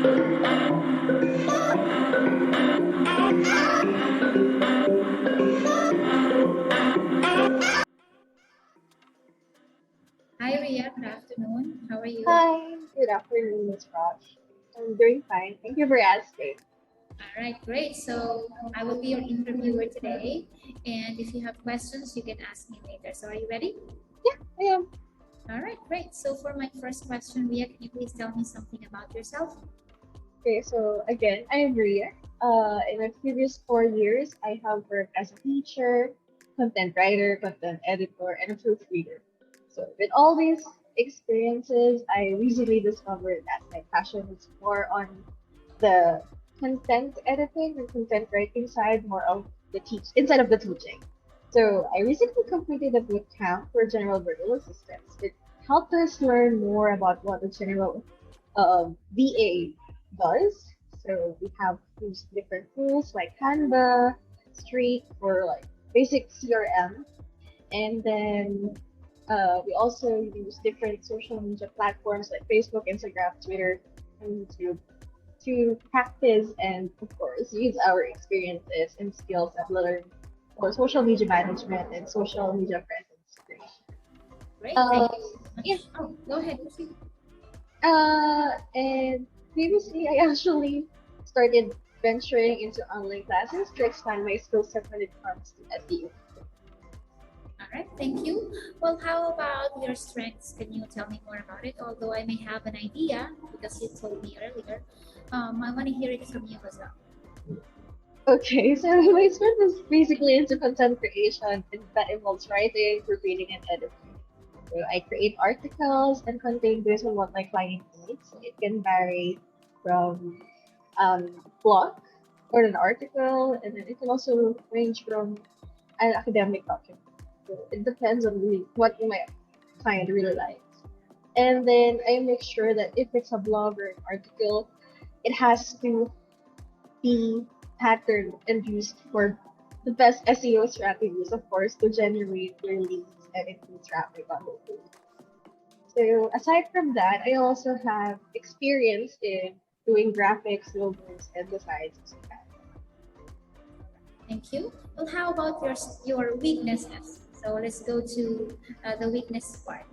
Hi, Ria. Good afternoon. How are you? Hi, good afternoon, Miss Roch. I'm doing fine. Thank you for asking. All right, great. So I will be your interviewer today. And if you have questions, you can ask me later. So are you ready? Yeah, I am. All right, great. So for my first question, Ria, can you please tell me something about yourself? Okay, so again, I am Ria. In my previous 4 years, I have worked as a teacher, content writer, content editor, and a proofreader. So with all these experiences, I recently discovered that my passion is more on the content editing and content writing side, more of the teach instead of the teaching. So I recently completed a boot camp for general virtual assistants. It helped us learn more about what a general VA does. So we have used different tools like Canva, Streak for like basic CRM, and then we also use different social media platforms like Facebook, Instagram, Twitter, and YouTube to practice and, of course, use our experiences and skills that learn for social media management and social media presence creation. Great, thank Uh, you so yeah, much. Oh, go ahead. Proceed. and previously I actually started venturing into online classes to expand my skill set when it comes to SEO. All right, thank you. Well, how about your strengths? Can you tell me more about it? Although I may have an idea because you told me earlier, I want to hear it from you as well. Okay, so my strength is basically into content creation, and that involves writing, proofreading, and editing. So I create articles and content based on what my client needs. It can vary from blog or an article, and then it can also range from an academic document. So it depends on really what my client really likes. And then I make sure that if it's a blog or an article, it has to be patterned and used for the best SEO strategies, of course, to generate your leads and increase traffic on the page. So aside from that, I also have experience in doing graphics, logos, and designs as well. Thank you. Well, how about your weaknesses? So let's go to the weakness part.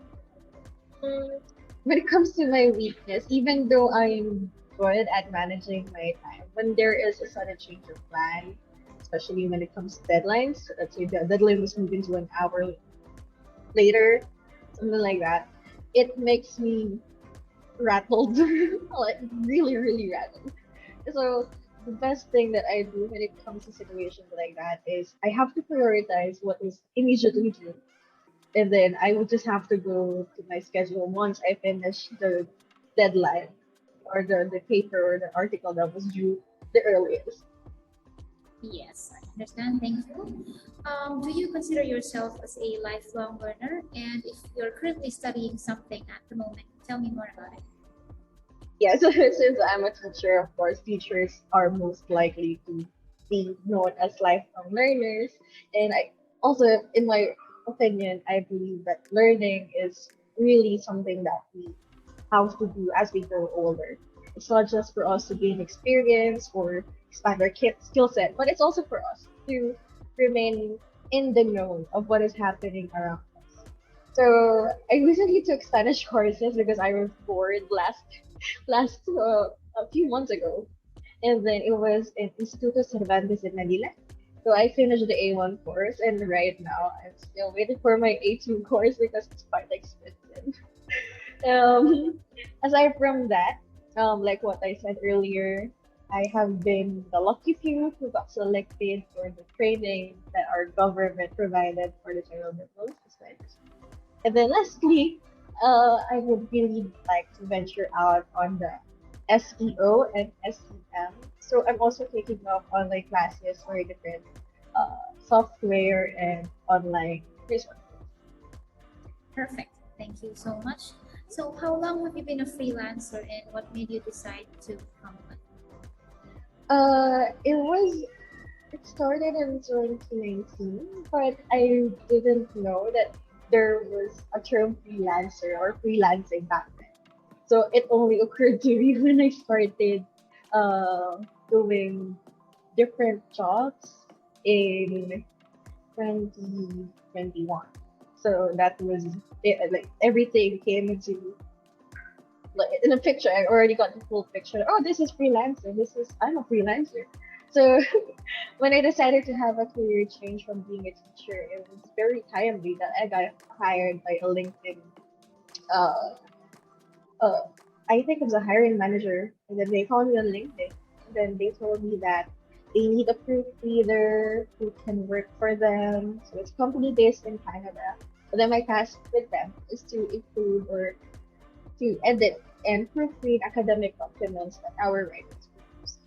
Mm, When it comes to my weakness, even though I'm good at managing my time, when there is a sudden change of plan, especially when it comes to deadlines, so let's say the deadline was moved into an hour later, something like that, it makes me rattled, like really, really rattled. So the best thing that I do when it comes to situations like that is I have to prioritize what is immediately due, and then I would just have to go to my schedule once I finish the deadline or the paper or the article that was due the earliest. Yes, I understand. Thank you. Do you consider yourself as a lifelong learner? And if you're currently studying something at the moment, tell me more about it. Yeah, so since I'm a teacher, of course, teachers are most likely to be known as lifelong learners. And I also, in my opinion, I believe that learning is really something that we have to do as we grow older. It's not just for us to gain experience or expand our skill set, but it's also for us to remain in the know of what is happening around us. So I recently took Spanish courses because I was bored last a few months ago, and then it was in Instituto Cervantes in Manila. So I finished the A1 course, and right now I'm still waiting for my A2 course because it's quite expensive. Um, Aside from that, like what I said earlier, I have been the lucky few who got selected for the training that our government provided for the general purpose assessment. And then lastly, I would really like to venture out on the SEO and SEM. So I'm also taking up online classes for different software and online resources. Perfect. Thank you so much. So, how long have you been a freelancer and what made you decide to become one? It started in 2019, but I didn't know that there was a term freelancer or freelancing back then. So it only occurred to me when I started doing different jobs in 2021. So that was it, like everything came into like in a picture. I already got the full picture. Oh, this is freelancer. This is I'm a freelancer. So when I decided to have a career change from being a teacher, it was very timely that I got hired by a LinkedIn uh, uh, I think it was a hiring manager, and then they found me on LinkedIn. And then they told me that they need a proofreader who can work for them. So it's a company based in Canada. But then my task with them is to include or to edit and proofread academic documents that our writers produce.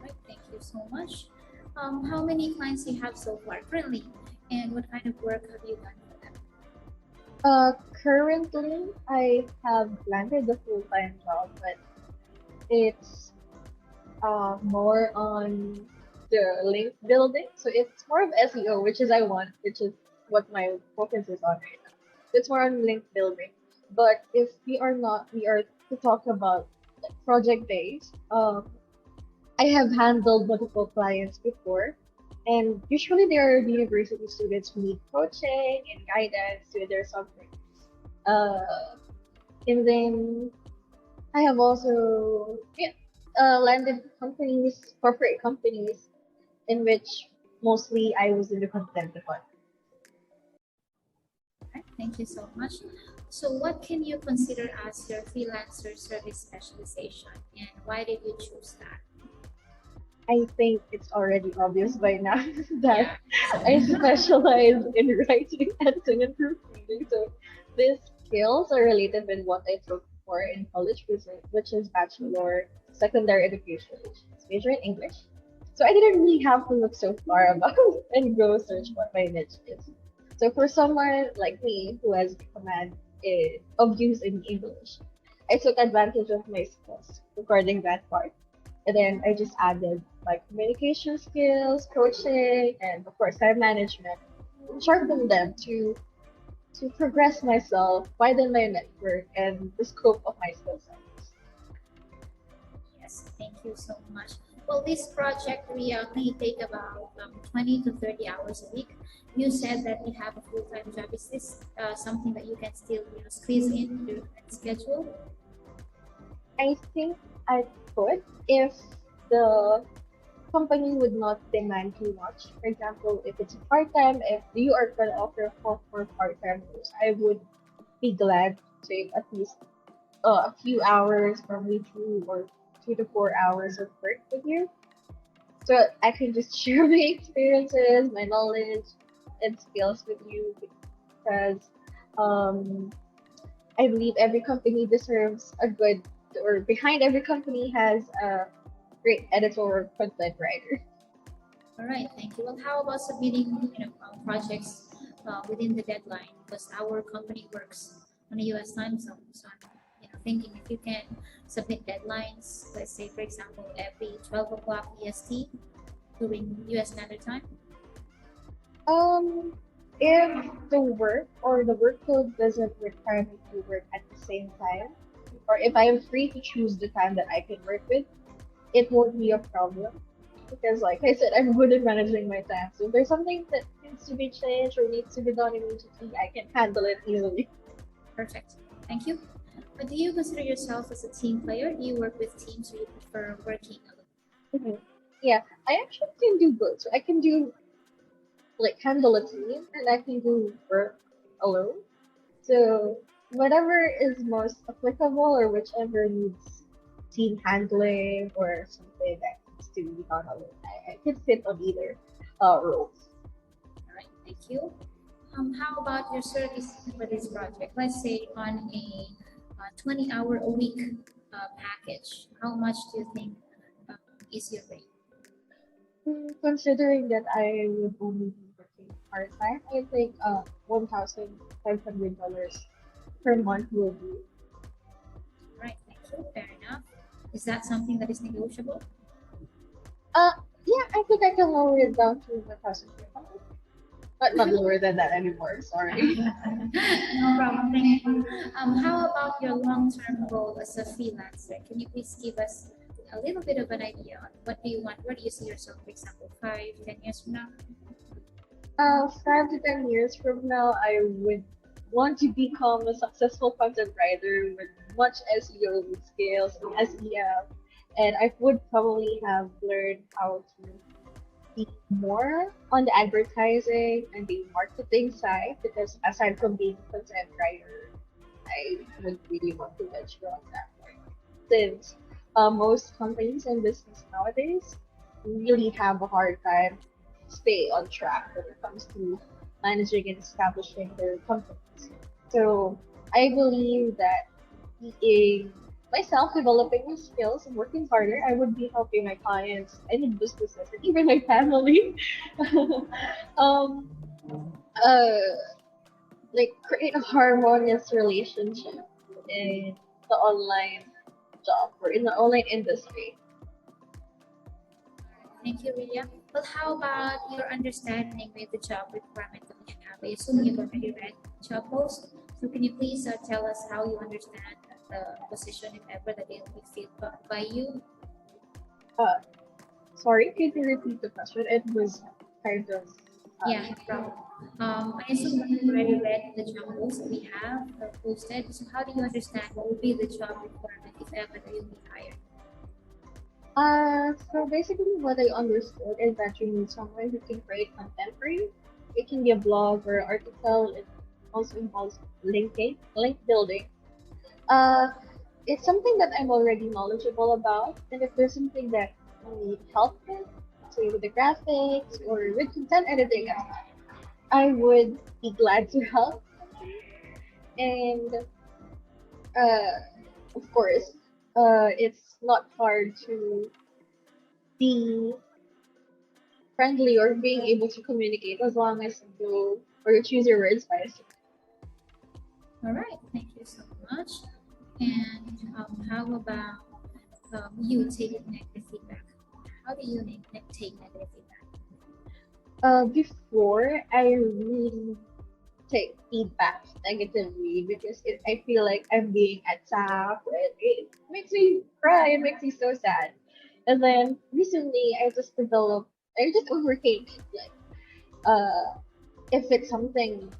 Right, thank you so much. How many clients you have so far currently, and what kind of work have you done for them? Currently, I have landed the full time job, but it's more on the link building. So it's more of SEO, which is I want, which is what my focus is on right now. It's more on link building. But if we are not, we are to talk about like, project based. I have handled multiple clients before, and usually they are university students who need coaching and guidance to their subjects. Uh, and then I have also landed companies, corporate companies, in which mostly I was in the content department. Right, thank you so much. So, what can you consider as your freelancer service specialization, and why did you choose that? I think it's already obvious by now that Yeah. I specialize in writing, editing, and proofreading. So these skills are related with what I took for in college, which is bachelor secondary education, which is major in English. So I didn't really have to look so far about and go search what my niche is. So for someone like me who has the command of using English, I took advantage of my skills regarding that part. And then I just added like communication skills, coaching, and of course time management, sharpen them to progress myself, widen my network, and the scope of my skill sets. Yes, thank you so much. Well, this project may take about 20 to 30 hours a week. You said that you have a full-time job. Is this something that you can still squeeze in your schedule? I think I could if the company would not demand too much. For example, if it's a part-time, if you are going to offer for part-time roles, I would be glad to take at least a few hours, probably 2 or 2 to 4 hours of work with you. So I can just share my experiences, my knowledge, and skills with you because um, I believe every company deserves a good, or behind every company has a great editor or content writer. All right, thank you. Well, how about submitting projects within the deadline? Because our company works on a U.S. time zone, so I'm thinking if you can submit deadlines, let's say for example every 12 o'clock EST during U.S. Standard Time. Um, if the work or the workload doesn't require me to work at the same time, or if I am free to choose the time that I can work with, it won't be a problem. Because, like I said, I'm good at managing my time. So if there's something that needs to be changed or needs to be done immediately, I can handle it easily. Perfect. Thank you. But do you consider yourself as a team player? Do you work with teams or you prefer working alone? Mhm. Yeah, I actually can do both. So I can do like handle a team and I can do work alone. So whatever is most applicable or whichever needs team handling or something that needs to be done alone, I can fit on either roles. All right, thank you. How about your service for this project? Let's say on a 20-hour a week package, how much do you think uh, is your rate? Considering that I would only be working part time, I think $1,500 per month will be. All right, thank you. Fair enough. Is that something that is negotiable? Uh yeah, I think I can lower it down to 1,500. but not lower than that anymore. Sorry. No problem. Thank you. How about your long-term goal as a freelancer? Can you please give us a little bit of an idea on what do you want? Where do you see yourself, for example, 5, 10 years from now? 5 to 10 years from now, I would want to become a successful content writer with much SEO skills, SEM, and I would probably have learned how to be more on the advertising and the marketing side because aside from being a content writer, I would really want to venture on that one. Since most companies and business nowadays really have a hard time stay on track when it comes to managing and establishing their companies. So I believe that being myself, developing my skills and working harder, I would be helping my clients and businesses and even my family um uh like create a harmonious relationship in the online job or in the online industry. Thank you, Ria. Well, how about your understanding with the job requirement that we have? I assume you've already read job post. So can you please tell us how you understand the position, if ever that it will be filled by you? Uh, Sorry, could you repeat the question? It was kind of Yeah, no problem. I assume that you already read the job post that we have posted. So how do you understand what will be the job requirement if ever that you'll be hired? so basically what I understood is that you need someone who can create content for you. It can be a blog or article. It also involves link building. Uh, it's something that I'm already knowledgeable about, and if there's something that you need help with, say with the graphics or with content editing, I would be glad to help. And uh, of course, it's not hard to be friendly or being able to communicate as long as you or you choose your words wisely. All right, thank you so much. And how about you taking negative feedback? How do you take negative feedback? Before I really take feedback negatively because I feel like I'm being attacked. It makes me cry. It makes me so sad. And then recently, I just overcame it. Like, if it's something,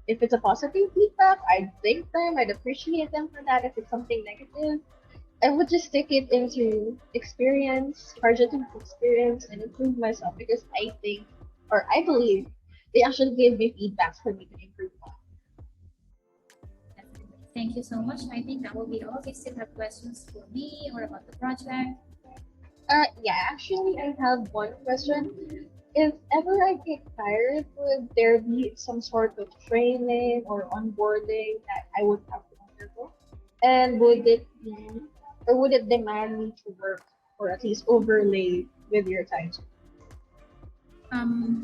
if it's a positive feedback, I'd thank them. I'd appreciate them for that. If it's something negative, I would just take it into experience, charge it into experience, and improve myself because I think, or I believe, they actually gave me feedbacks for me to improve on. Definitely. Thank you so much. I think that will be all. If you still have questions for me or about the project, Yeah, actually, I have one question. If ever I get tired, would there be some sort of training or onboarding that I would have to undergo? And would it be, or would it demand me to work or at least overlay with your time?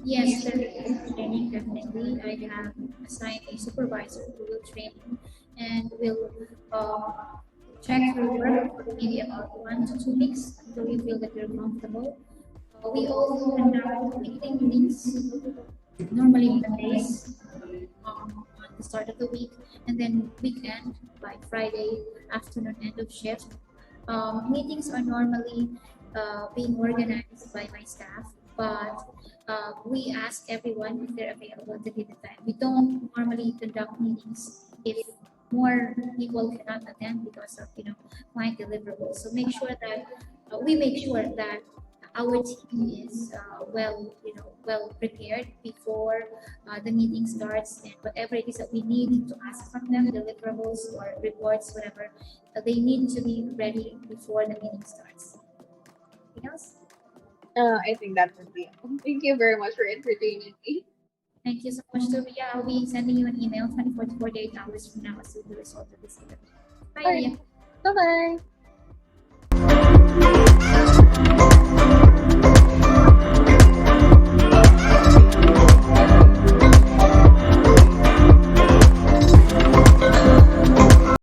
yes, there is training definitely. I have assigned a supervisor who will train you and will check your work for maybe about 1 to 2 weeks until you feel that you're comfortable. We also conduct weekly meetings, normally Mondays on the start of the week, and then weekend by Friday afternoon, end of shift. Meetings are normally being organized by my staff, but we ask everyone if they're available to give the time. We don't normally conduct meetings if more people cannot attend because of client deliverables. So make sure that we make sure that our team is well prepared before the meeting starts, and whatever it is that we need to ask from them, deliverables or reports, whatever, they need to be ready before the meeting starts. Anything else? I think that would be all. Thank you very much for entertaining me. Thank you so much, Ria. I'll be sending you an email 24 to 48 hours from now as to the result of this interview. Bye, All Ria. right. Bye bye.